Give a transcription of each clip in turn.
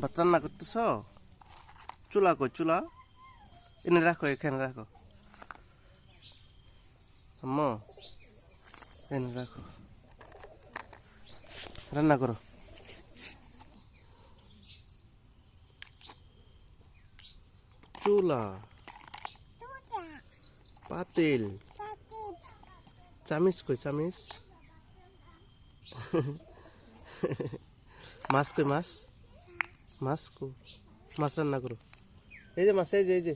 ভাত রান্না করতেছ? চুলা কই চুলা? এনে রাখো, এখানে রাখো আম্মু, এনে রাখো, রান্না করো। চুলা, পাতিল, চামিচ কই চামিচ? মাছ কই মাছ? মাছ কো, মাছ রান্না করো। এই যে মাছ, এই যে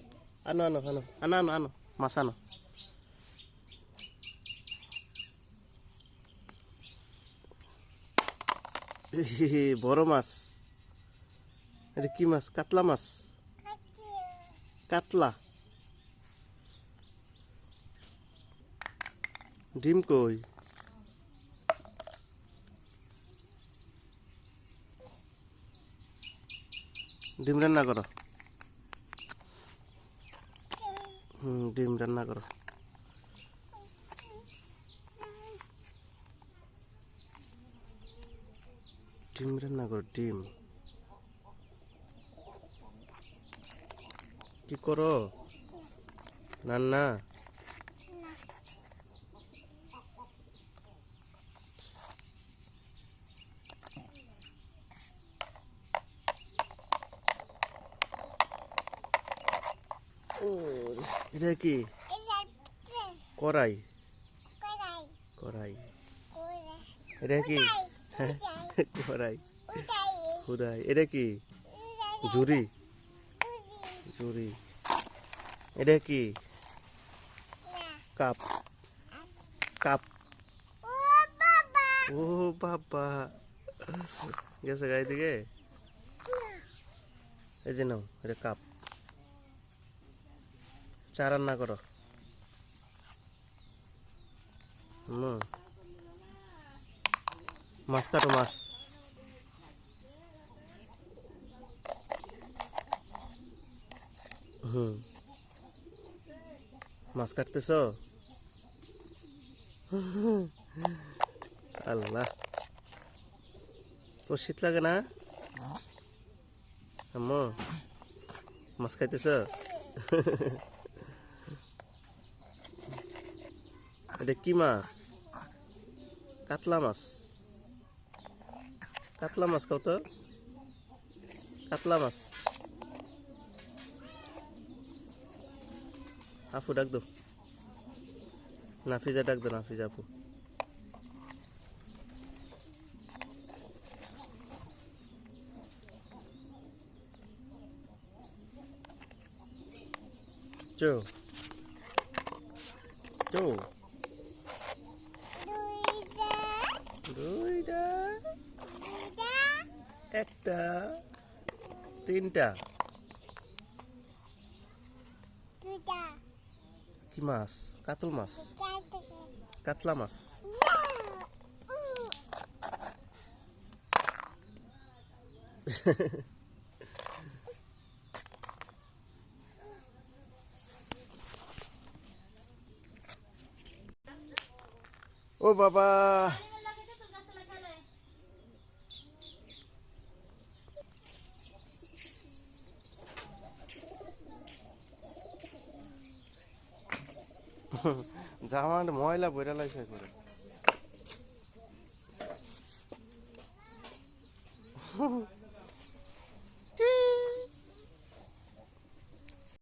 আনো আনো আনো আনো আনো আনো মাছ আনো। বড় মাছ। এটা কি মাছ? কাতলা মাছ, কাতলা। ডিম কই? ডিম রান্না করো। ডিম রান্না করো। ডিম রান্না করো, ডিম। কি করো রান্না? এটা কি? কড়াই, কড়াই। এটা কি? কড়াই, খুদাই। এটা কি? ঝুড়ি, ঝুড়ি। এটা কি? Cup, cup. ও বাবা, গেছে গায়ে দিকে। এই যে নাও, এটা কাপ। চা রান্না করো। মাছ কাটো, মাছ। মাছ কাটতেছ? আল্লাহ, তোর শীত লাগে না আম্মু? মাছ খাইতেছ? এটা কি মাছ? কাতলা মাছ, কাতলা মাছ খাও তো, কাতলা মাছ। আপু ডাক দো, নাফিজা ডাক দো, নাফিজা আপু। চো চো, দুইটা, একটা, তিনটা। কি মাছ? কাতল মাছ, কাতলা মাছ। ও বাবা, জামার ময়লা বইরা লাইছে করে।